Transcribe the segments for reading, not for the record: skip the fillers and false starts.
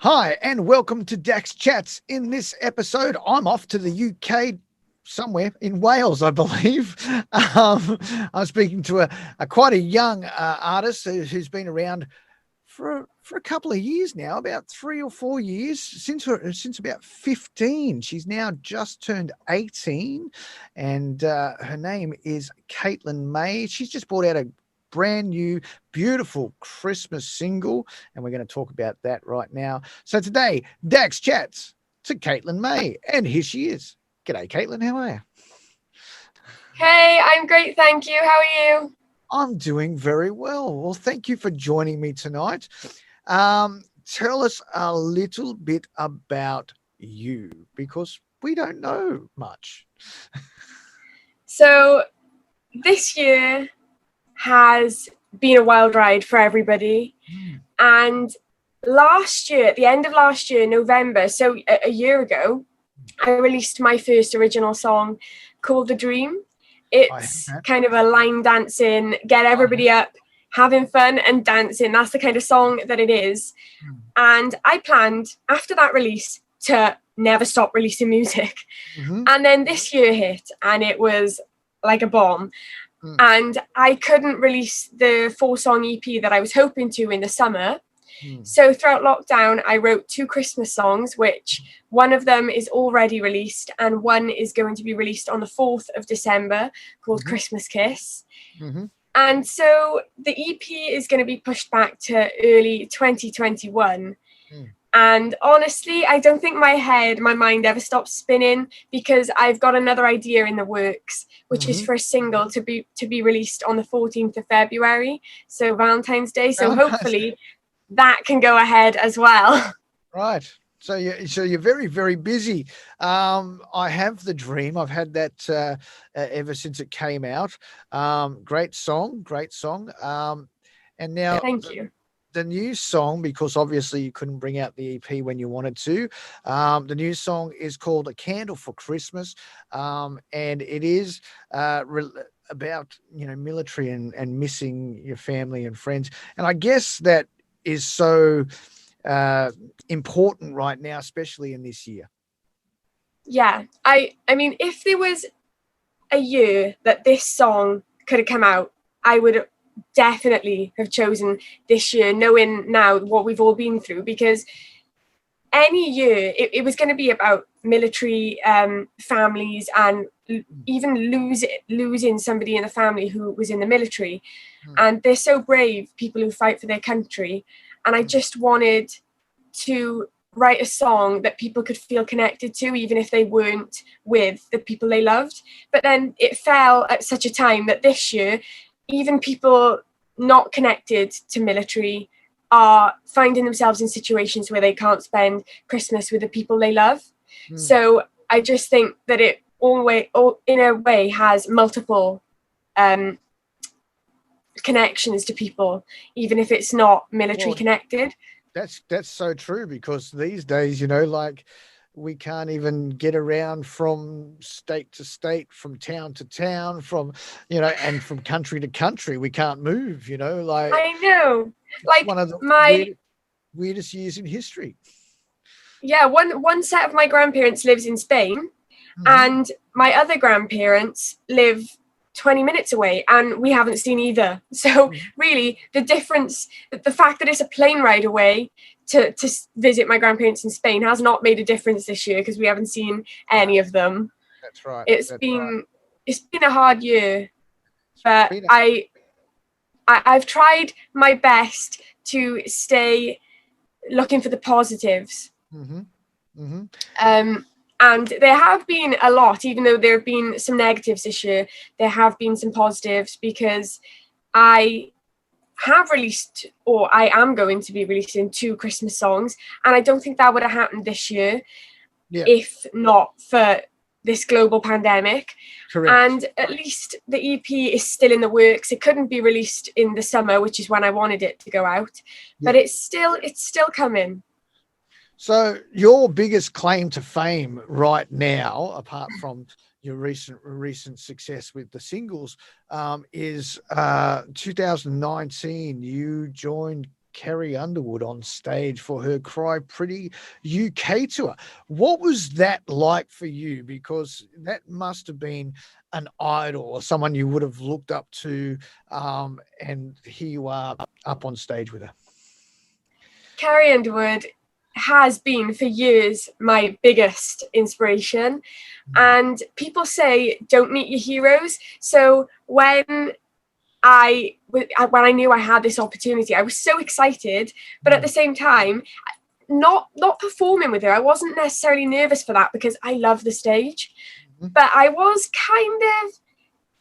Hi, and welcome to Dax Chats. In this episode, I'm off to the UK, somewhere in Wales, I believe. I'm speaking to a quite a young artist who's been around for a couple of years now, about 3 or 4 years, since about 15. She's now just turned 18, and her name is Caitlin Mae. She's just brought out a brand new, beautiful Christmas single, and we're going to talk about that right now. So today, Dax Chats to Caitlin Mae, and here she is. G'day, Caitlin. How are you? Hey, I'm great, thank you. How are you? I'm doing very well. Well, thank you for joining me tonight. Tell us a little bit about you, because we don't know much. So, this year has been a wild ride for everybody. And last year, at the end of last year, November, so a year ago, I released my first original song called The Dream. It's kind of a line dancing, get everybody up, having fun and dancing. That's the kind of song that it is. And I planned after that release to never stop releasing music. And then this year hit and it was like a bomb. And I couldn't release the 4-song EP that I was hoping to in the summer. So throughout lockdown, I wrote 2 Christmas songs, which one of them is already released and one is going to be released on the 4th of December called Christmas Kiss. And so the EP is going to be pushed back to early 2021. And honestly, I don't think my mind ever stops spinning, because I've got another idea in the works, which is for a single to be released on the 14th of February, so Valentine's Day. So hopefully that can go ahead as well. Right. So you're very, very busy. I have The Dream. I've had that ever since it came out. Great song. And now Thank you. The new song, because obviously you couldn't bring out the EP when you wanted to. The new song is called A Candle for Christmas. And it is about, military and missing your family and friends. And I guess that is so important right now, especially in this year. Yeah, I mean, if there was a year that this song could have come out, I would definitely have chosen this year, knowing now what we've all been through, because any year it was going to be about military families, and even losing somebody in the family who was in the military. And they're so brave, people who fight for their country. And I just wanted to write a song that people could feel connected to, even if they weren't with the people they loved. But then it fell at such a time that this year, even people not connected to military are finding themselves in situations where they can't spend Christmas with the people they love. So I just think that it in a way has multiple connections to people, even if it's not military connected. That's so true, because these days, like, we can't even get around from state to state, from town to town, from, and from country to country. We can't move, like. I know. Like, one of the weirdest years in history. Yeah, one set of my grandparents lives in Spain, and my other grandparents live 20 minutes away, and we haven't seen either. So really, the difference, the fact that it's a plane ride away to visit my grandparents in Spain has not made a difference this year, because we haven't seen any of them. That's right. It's been a hard year, but I've tried my best to stay looking for the positives. And there have been a lot, even though there have been some negatives this year, there have been some positives, because I have released, or I am going to be releasing 2 Christmas songs, and I don't think that would have happened this year if not for this global pandemic. Correct. And at least the EP is still in the works. It couldn't be released in the summer, which is when I wanted it to go out, but it's still coming. So your biggest claim to fame right now, apart from your recent success with the singles, is 2019. You joined Carrie Underwood on stage for her Cry Pretty UK tour. What was that like for you? Because that must have been an idol or someone you would have looked up to, and here you are up on stage with her. Carrie Underwood has been for years my biggest inspiration. And people say, don't meet your heroes. So when I knew I had this opportunity, I was so excited, but at the same time, not performing with her. I wasn't necessarily nervous for that because I love the stage, but I was kind of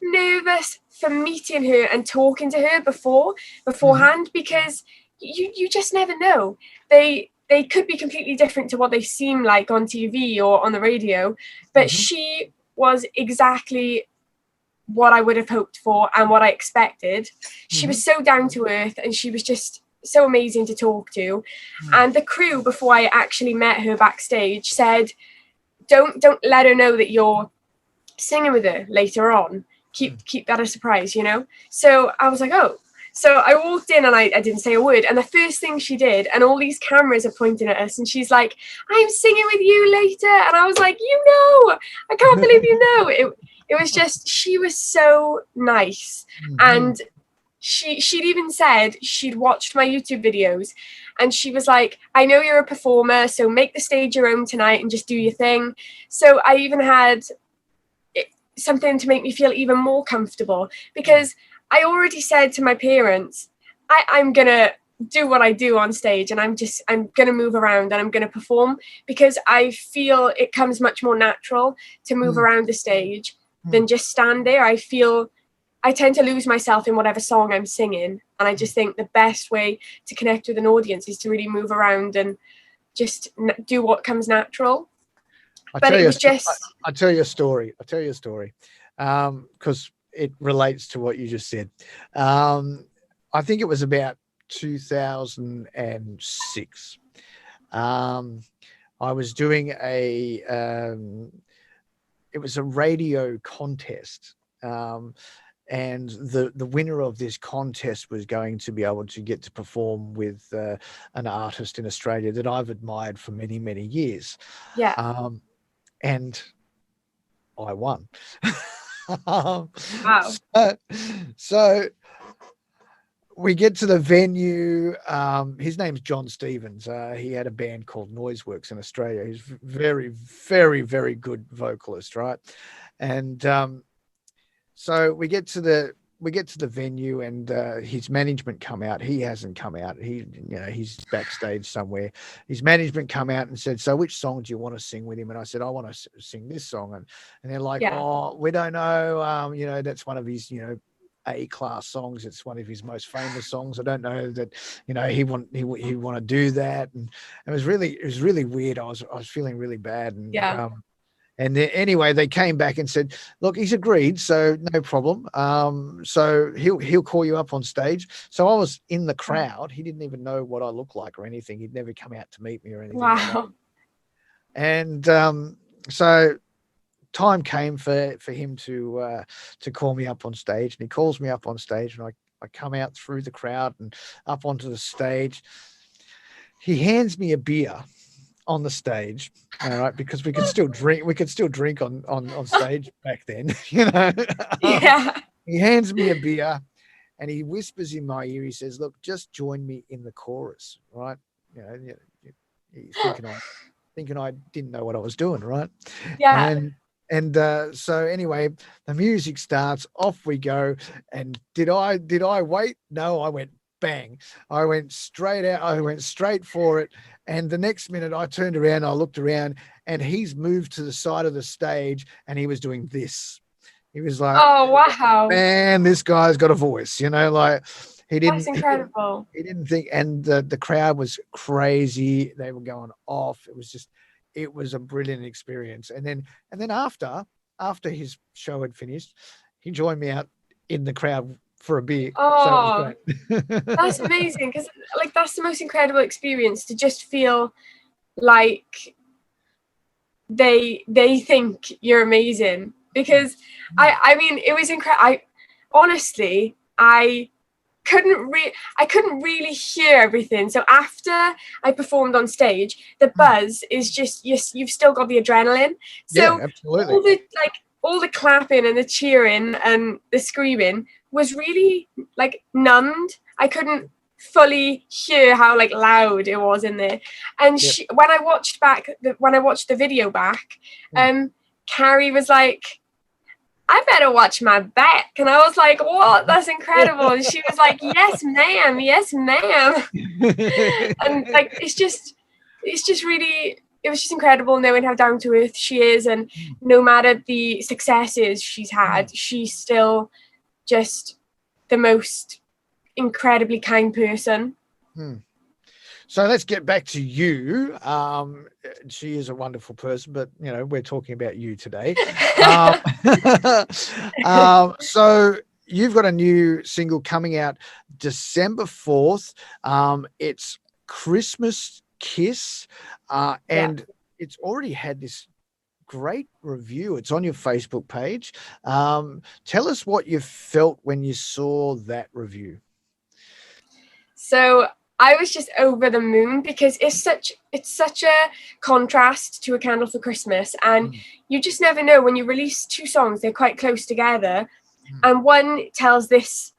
nervous for meeting her and talking to her beforehand, because you just never know. They could be completely different to what they seem like on TV or on the radio, but she was exactly what I would have hoped for and what I expected. She was so down to earth, and she was just so amazing to talk to. And the crew, before I actually met her backstage, said, don't let her know that you're singing with her later on. Keep that a surprise, you know? So I was like, oh. So I walked in and I didn't say a word. And the first thing she did, and all these cameras are pointing at us, and she's like, I'm singing with you later. And I was like, you know, I can't believe you know. It was just, she was so nice. And she'd even said she'd watched my YouTube videos, and she was like, I know you're a performer, so make the stage your own tonight and just do your thing. So I even had something to make me feel even more comfortable, because I already said to my parents, I'm going to do what I do on stage, and I'm going to move around and I'm going to perform, because I feel it comes much more natural to move around the stage than just stand there. I tend to lose myself in whatever song I'm singing. And I just think the best way to connect with an audience is to really move around and just do what comes natural. I'll tell you a story. Because it relates to what you just said. I think it was about 2006. I was doing it was a radio contest. And the winner of this contest was going to be able to get to perform with an artist in Australia that I've admired for many, many years. Yeah. And I won. Wow. So we get to the venue. His name's John Stevens. He had a band called Noiseworks in Australia. He's very, very, very good vocalist, right? And so we get to the venue, and his management come out. He hasn't come out. He's backstage somewhere. His management come out and said, so which song do you want to sing with him? And I said, I want to sing this song. And they're like, oh, we don't know. That's one of his, A-class songs. It's one of his most famous songs. I don't know that, he want to do that. And it was really weird. I was feeling really bad. And and then, anyway, they came back and said, look, he's agreed, so no problem. So he'll call you up on stage. So I was in the crowd. He didn't even know what I looked like or anything. He'd never come out to meet me or anything. Wow. Like that. And so time came for him to call me up on stage, and he calls me up on stage, and I come out through the crowd and up onto the stage. He hands me a beer on the stage, all right, because we could still drink on stage back then. Yeah. He hands me a beer, and he whispers in my ear, he says, look, just join me in the chorus, right? He's thinking I didn't know what I was doing, right? Yeah. And so anyway, the music starts, off we go. And did I wait? No, I went bang. I went straight out. I went straight for it. And the next minute I turned around, I looked around, and he's moved to the side of the stage, and he was doing this. He was like, oh, wow. Man, this guy's got a voice, like he didn't. That's incredible. He didn't think, and the crowd was crazy. They were going off. It was a brilliant experience. And then after his show had finished, he joined me out in the crowd for a beer. Oh, so that's amazing, because that's the most incredible experience, to just feel like they think you're amazing. Because I mean, it was incredible. I I couldn't really hear everything. So after I performed on stage, the buzz is just you've still got the adrenaline. So Yeah, absolutely. all the clapping and the cheering and the screaming was really like numbed. I couldn't fully hear how like loud it was in there. And when I watched the video back, Carrie was like, I better watch my back. And I was like, what? That's incredible. And she was like, yes, ma'am. Yes, ma'am. And like, it was just incredible knowing how down to earth she is. And no matter the successes she's had, she's still just the most incredibly kind person. So let's get back to you. She is a wonderful person, but we're talking about you today. So you've got a new single coming out December 4th. It's Christmas Kiss, and it's already had this great review. It's on your Facebook page. Tell us what you felt when you saw that review. So I was just over the moon because it's such a contrast to A Candle for Christmas, and you just never know when you release two songs, they're quite close together, and one tells this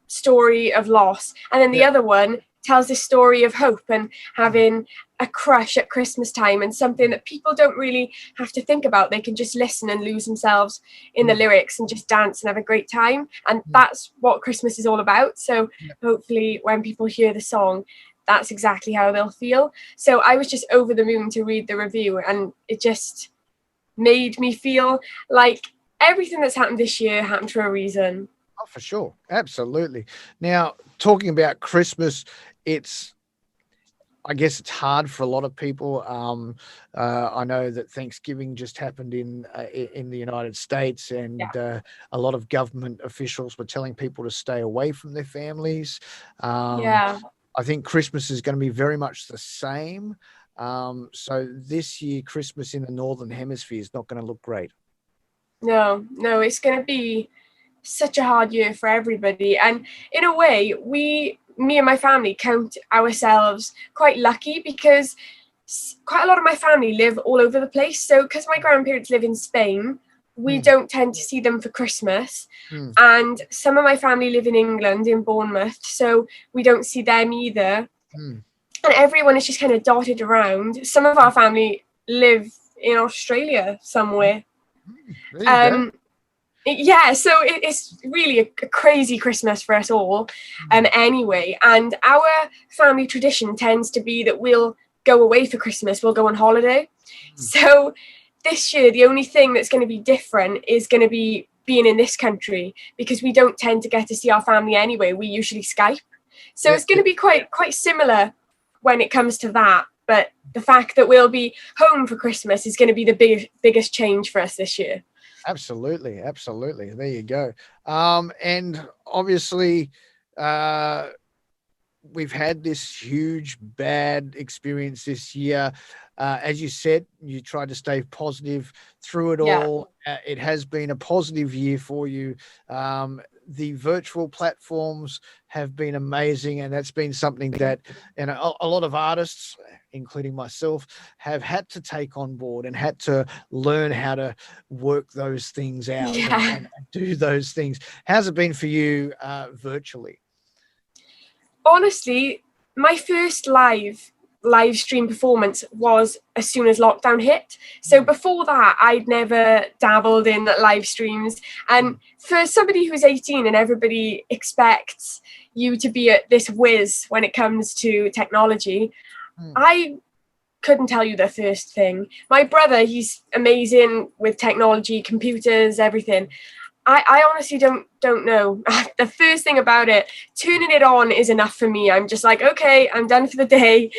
story of loss, and then the other one tells this story of hope and having a crush at Christmas time, and something that people don't really have to think about. They can just listen and lose themselves in the lyrics and just dance and have a great time. And that's what Christmas is all about. So hopefully when people hear the song, that's exactly how they'll feel. So I was just over the moon to read the review, and it just made me feel like everything that's happened this year happened for a reason. Oh, for sure. Absolutely. Now, talking about Christmas, I guess it's hard for a lot of people. I know that Thanksgiving just happened in the United States, and a lot of government officials were telling people to stay away from their families. I think Christmas is going to be very much the same. So this year, Christmas in the Northern Hemisphere is not going to look great. No, it's going to be such a hard year for everybody. And in a way, me and my family count ourselves quite lucky because quite a lot of my family live all over the place. So because my grandparents live in Spain, we don't tend to see them for Christmas. And some of my family live in England, in Bournemouth, so we don't see them either. And everyone is just kind of dotted around. Some of our family live in Australia somewhere. Yeah, so it's really a crazy Christmas for us all anyway. And our family tradition tends to be that we'll go away for Christmas, we'll go on holiday. So this year, the only thing that's going to be different is going to be being in this country, because we don't tend to get to see our family anyway. We usually Skype. So it's going to be quite similar when it comes to that. But the fact that we'll be home for Christmas is going to be the biggest change for us this year. Absolutely. There you go. And obviously, we've had this huge bad experience this year. As you said, you tried to stay positive through it all. It has been a positive year for you. The virtual platforms have been amazing, and that's been something that a lot of artists, including myself, have had to take on board and had to learn how to work those things out and do those things. How's it been for you virtually? Honestly, my first live stream performance was as soon as lockdown hit. So before that, I'd never dabbled in live streams. And for somebody who's 18 and everybody expects you to be this whiz when it comes to technology, I couldn't tell you the first thing. My brother, he's amazing with technology, computers, everything. I honestly don't know. The first thing about it, turning it on is enough for me. I'm just like, okay, I'm done for the day.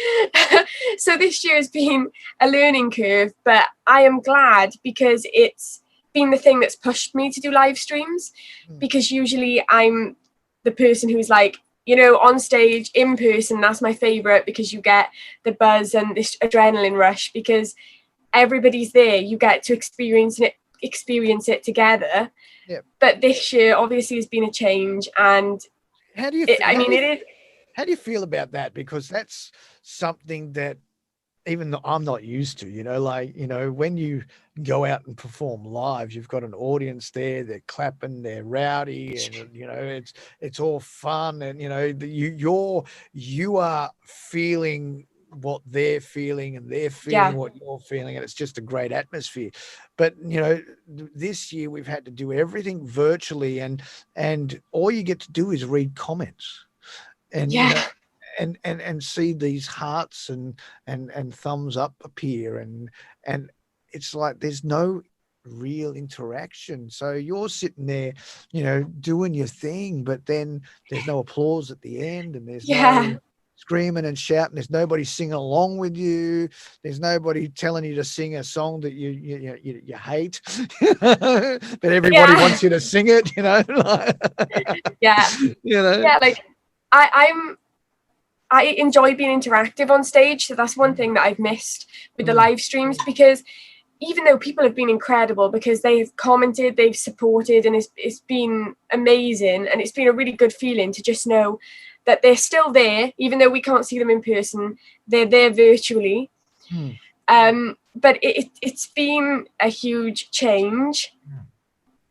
So this year has been a learning curve, but I am glad because it's been the thing that's pushed me to do live streams, because usually I'm the person who's like, on stage, in person, that's my favorite, because you get the buzz and this adrenaline rush because everybody's there. You get to experience it together. But this year obviously has been a change, and How do you? I mean, it is. How do you feel about that? Because that's something that even though I'm not used to, like, when you go out and perform live, you've got an audience there, they're clapping, they're rowdy, and it's all fun, and you are feeling what they're feeling, and they're feeling Yeah. what you're feeling, and it's just a great atmosphere. But this year we've had to do everything virtually, and all you get to do is read comments, and Yeah. and see these hearts and thumbs up appear, and it's like there's no real interaction. So you're sitting there, doing your thing, but then there's no applause at the end, and there's Yeah. no screaming and shouting. There's nobody singing along with you. There's nobody telling you to sing a song that you hate, but everybody Yeah. wants you to sing it. Yeah. Yeah. Like I enjoy being interactive on stage. So that's one thing that I've missed with the live streams, because even though people have been incredible, because they've commented, they've supported, and it's been amazing, and it's been a really good feeling to just know that they're still there, even though we can't see them in person. They're there virtually. But it's been a huge change,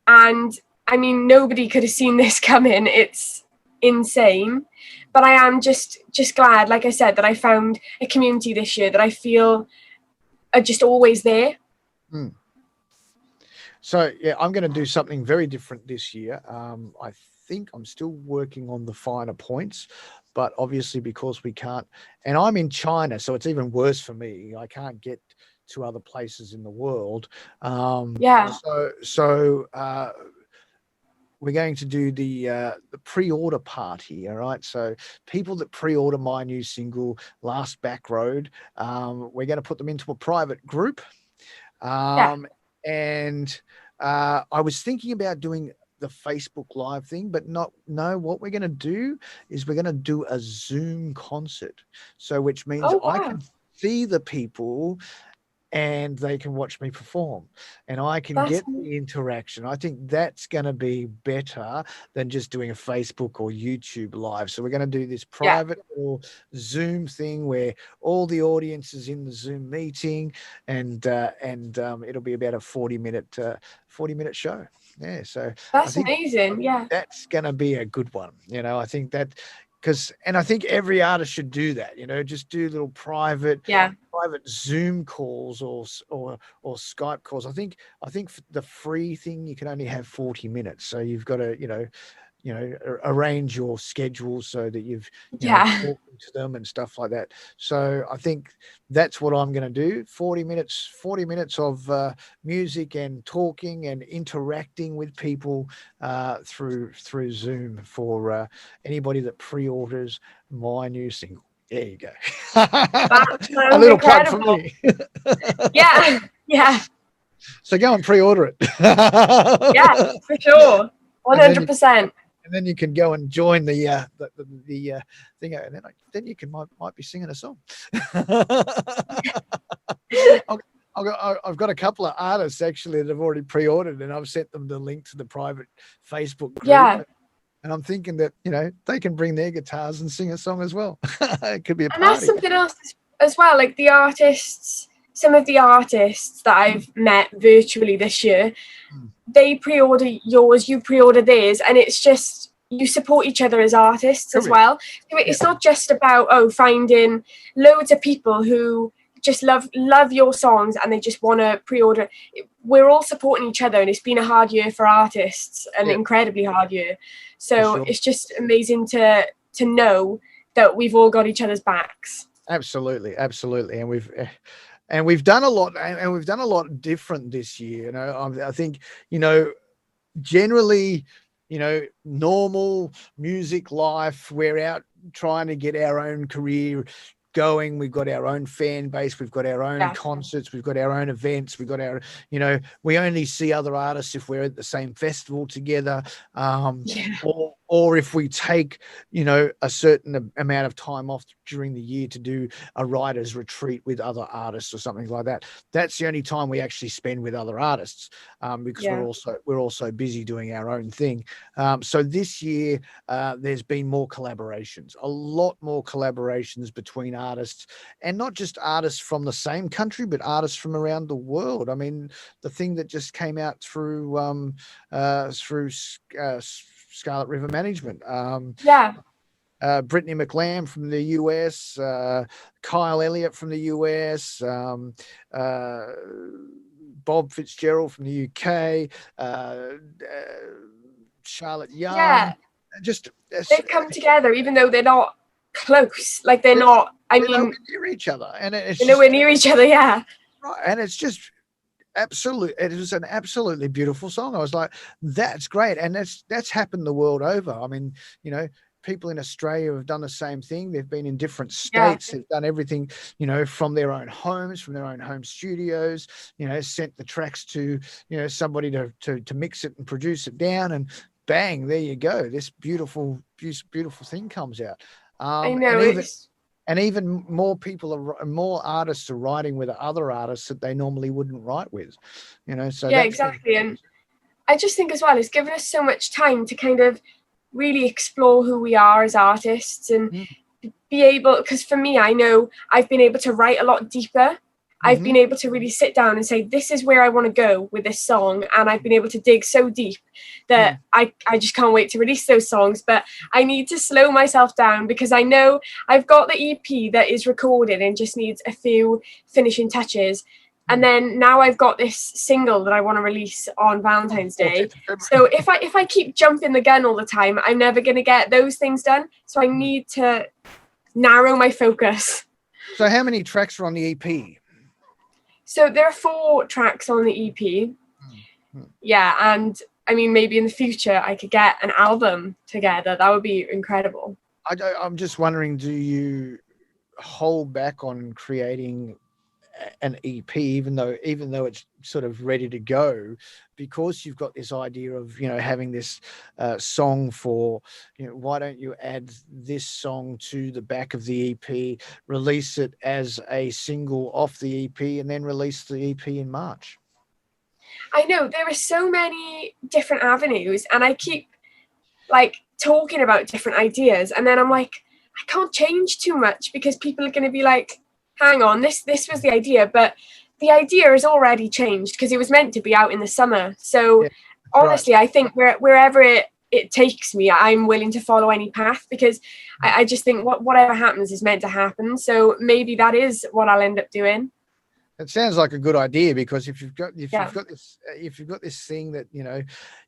and I mean, nobody could have seen this coming. It's insane, but I am just glad, like I said, that I found a community this year that I feel are just always there. So yeah, I'm going to do something very different this year. I think I'm still working on the finer points, but obviously because we can't, and I'm in China, so it's even worse for me. I can't get to other places in the world. So we're going to do the pre-order party. All right. So people that pre-order my new single, Last Back Road, we're going to put them into a private group. And I was thinking about doing the Facebook Live thing, but what we're going to do is we're going to do a Zoom concert. So which means I can see the people and they can watch me perform, and I can get the interaction. I think that's going to be better than just doing a Facebook or YouTube live. So we're going to do this private little Zoom thing where all the audience is in the Zoom meeting, and it'll be about a 40-minute show. Yeah, so that's amazing. Yeah, that's going to be a good one. I think that. And I think every artist should do that, just do little private Zoom calls or Skype calls. I think for the free thing, you can only have 40 minutes. So you've got to, arrange your schedule so that you've talking to them and stuff like that. So I think that's what I'm going to do. 40 minutes of music and talking and interacting with people through Zoom for anybody that pre-orders my new single. There you go. A little incredible. plug for me. Yeah. So go and pre-order it. Yeah, for sure. 100%. And then you can go and join the thing, and then you can might be singing a song. I've got a couple of artists actually that have already pre-ordered, and I've sent them the link to the private Facebook group. Yeah. And I'm thinking that they can bring their guitars and sing a song as well. It could be a party. And that's something else as well. Like some of the artists that I've met virtually this year, they pre-order yours, you pre-order theirs, and it's just you support each other as artists as well. So it's not just about finding loads of people who just love your songs and they just want to pre-order. We're all supporting each other, and it's been a hard year for artists, an incredibly hard year. So it's just amazing to know that we've all got each other's backs. Absolutely, and we've done a lot, and we've done a lot different this year. I think generally, normal music life, we're out trying to get our own career going. We've got our own fan base, we've got our own concerts, we've got our own events, we've got our, we only see other artists if we're at the same festival together, or if we take, a certain amount of time off during the year to do a writer's retreat with other artists or something like that. That's the only time we actually spend with other artists, because Yeah. we're also busy doing our own thing. So this year, there's been more collaborations, a lot more collaborations between artists, and not just artists from the same country, but artists from around the world. I mean, the thing that just came out through Scarlet River Management. Yeah. Brittany McLam from the US, Kyle Elliott from the US, Bob Fitzgerald from the UK, Charlotte Young. Yeah. Just They've come together, even though they're not close. Like they're they're not, I nowhere mean, near each other, and it's they're just nowhere near each other. Yeah. right, and it's just absolute. It was an absolutely beautiful song. I was like, that's great, and that's happened the world over. I mean, people in Australia have done the same thing. They've been in different Yeah. states. They've done everything, from their own homes, from their own home studios. Sent the tracks to somebody to mix it and produce it down, and bang, there you go. This beautiful thing comes out. I Um, know and even it's and even more artists are writing with other artists that they normally wouldn't write with. So yeah, that's exactly. And I just think as well, it's given us so much time to kind of really explore who we are as artists and mm, be able, because for me, I know I've been able to write a lot deeper. I've mhm, been able to really sit down and say, this is where I want to go with this song. And I've been able to dig so deep that mm. I just can't wait to release those songs. But I need to slow myself down because I know I've got the EP that is recorded and just needs a few finishing touches. And then now I've got this single that I want to release on Valentine's Day. 14th of February. So if I keep jumping the gun all the time, I'm never going to get those things done. So I need to narrow my focus. So how many tracks are on the EP? So there are 4 tracks on the EP. Mm. Yeah, and I mean, maybe in the future I could get an album together. That would be incredible. I'm just wondering, do you hold back on creating an EP, even though it's sort of ready to go, because you've got this idea of having this song for why don't you add this song to the back of the EP, release it as a single off the EP, and then release the EP in March? I know there are so many different avenues, and I keep like talking about different ideas, and then I'm like, I can't change too much because people are going to be like, hang on, this was the idea, but the idea has already changed because it was meant to be out in the summer. So Yeah, honestly, I think wherever it takes me, I'm willing to follow any path because I just think whatever happens is meant to happen. So maybe that is what I'll end up doing. it sounds like a good idea, because if you've got this thing that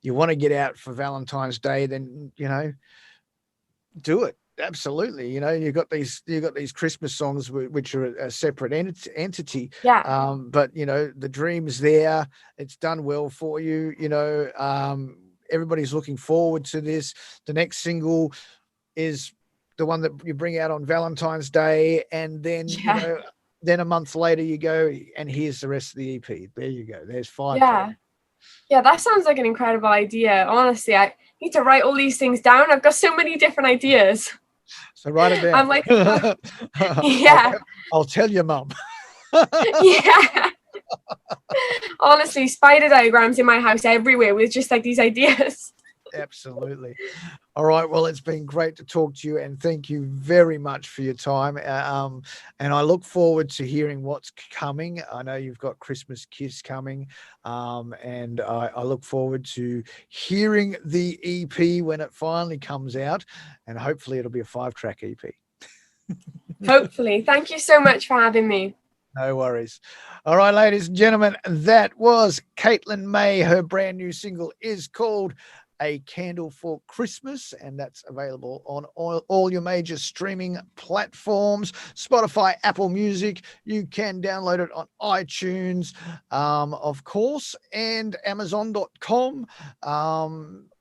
you want to get out for Valentine's Day, then do it. Absolutely. You've got these Christmas songs which are a separate entity. Yeah. But the dream's there. It's done well for you. Everybody's looking forward to this. The next single is the one that you bring out on Valentine's Day, and then Yeah. then a month later you go and here's the rest of the EP. There you go. There's 5 Yeah. tracks. Yeah, that sounds like an incredible idea. Honestly, I need to write all these things down. I've got so many different ideas. So write it down. I'm like, yeah, I'll tell your mum. yeah. Honestly, spider diagrams in my house everywhere with just like these ideas. Absolutely. All right. Well, it's been great to talk to you, and thank you very much for your time. And I look forward to hearing what's coming. I know you've got Christmas Kiss coming, and I look forward to hearing the EP when it finally comes out, and hopefully it'll be a 5-track EP. Hopefully. Thank you so much for having me. No worries. All right, ladies and gentlemen, that was Caitlin Mae. Her brand new single is called A Candle for Christmas, and that's available on all your major streaming platforms, Spotify, Apple Music. You can download it on iTunes, of course, and Amazon.com,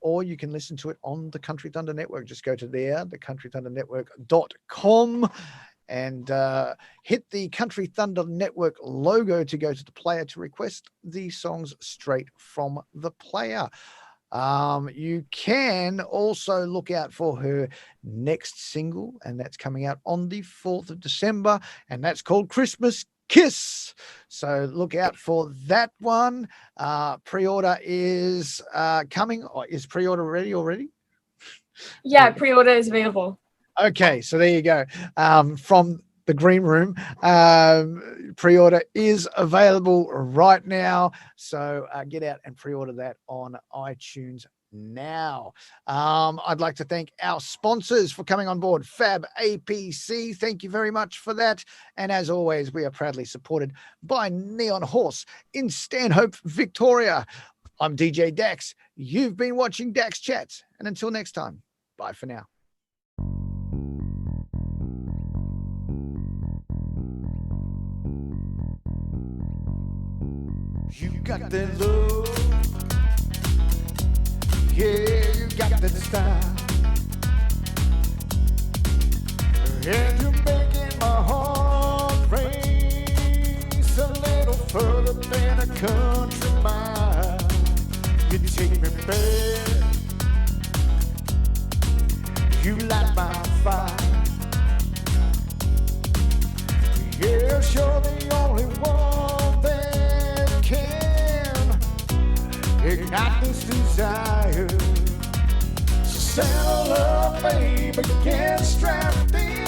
or you can listen to it on the Country Thunder Network. Just go to there, thecountrythundernetwork.com, and hit the Country Thunder Network logo to go to the player to request the songs straight from the player. You can also look out for her next single, and that's coming out on the 4th of December, and that's called Christmas Kiss. So look out for that one. Pre-order is coming. Is pre-order ready already? Yeah, pre-order is available. Okay, so there you go. From the green room, pre-order is available right now. So get out and pre-order that on iTunes now. I'd like to thank our sponsors for coming on board. Fab APC, thank you very much for that. And as always, we are proudly supported by Neon Horse in Stanhope, Victoria. I'm DJ Dax. You've been watching Dax Chats. And until next time, bye for now. You got that love, yeah, you got that style, and you're making my heart race a little further than a country mile. You take me back, you light my fire, yeah, you're the only one that can ignite this desire. So settle up, baby, get strapped in.